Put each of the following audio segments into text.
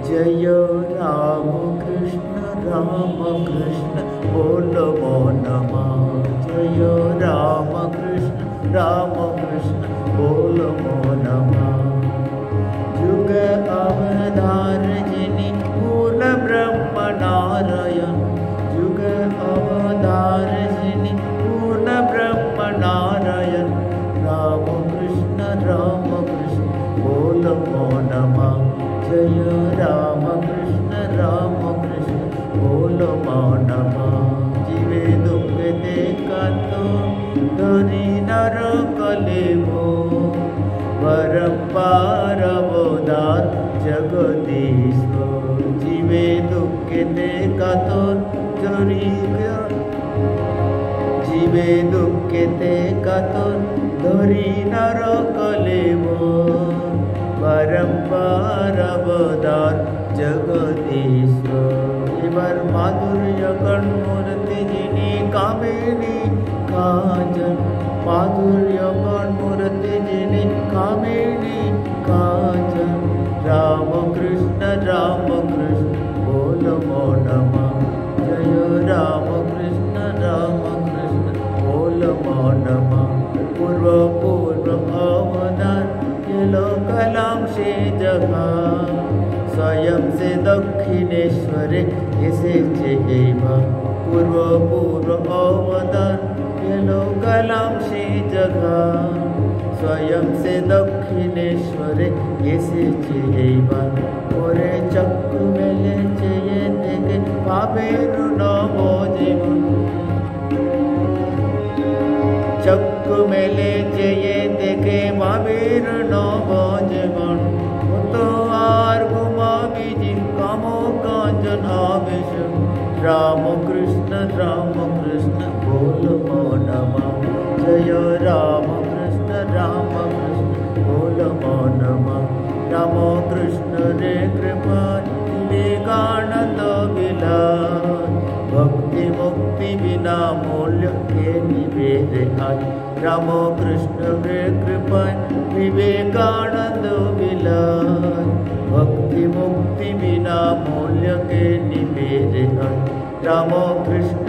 जय राम कृष्ण बोलो मोनमा। जय राम कृष्ण बोलो मोनमा। जुग अवतार जिनि पूर्ण ब्रह्म नारायण। जुग अवतार जिनि पूर्ण ब्रह्म नारायण। राम कृष्ण बोलो मोनमा। जय राम कृष्ण बोलो मोनमा। जीवे दुख देखा तो धरी नर कलेबो। परम्पार अवतार जगदीश्वर। जीवे दुख देखा तो जीवे दुख देखा तो धरी नर कलेबो। परम्पार अवतार जगदीश्वर। एबार माधुर्य कणमूर्ति जिनि कामिनी कांचन। माधुर्य कणमूर्ति जिनि कामिनी कांचन। राम कृष्ण बोलो मोनमा। जय राम कृष्ण बोलो मोनमा। पूर्व अवतार लोकलाम से जगा। स्वयं से दक्षिणेश्वरे ऐसे जेवा। पूर्व अवतार लोकलाम से जगा। स्वयं से दक्षिणेश्वरे ऐसे जेवा। ओरे चक्कु मेले चेये देखे पाबेरु नवो जीवन। चक्कु मेले चेये देखे पाबेर नव जीवन। तो आर घुमा बीजी कामो कांचन आवेश। राम कृष्ण बोलो मोनमा। जय राम कृष्ण बोलो मोनमा। राम कृष्ण रे कृपा विवेकानंद विलास। भक्ति मुक्ति बिना मूल्य के निवेद आज। राम कृष्ण रे कृपा विवेकानंद विलास। भक्ति मुक्ति बिना मूल्य के निवेद आज। राम कृष्ण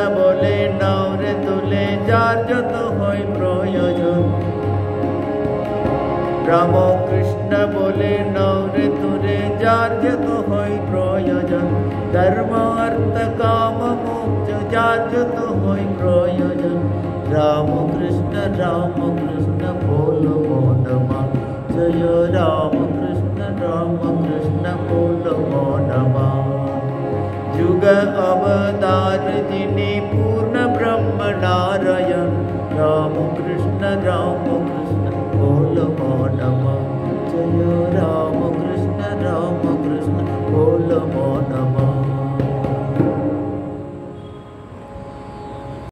बोले नावरे तुले जार जत होय प्रयोजन। राम कृष्ण बोले नवरे तुरे जार जत होय प्रयोजन। धर्म अर्थ काम मोक्ष जार जत होय प्रयोजन। राम कृष्ण बोलो मोनमा। जय राम कृष्ण बोलो मोनमा। जुग अवतार जिनि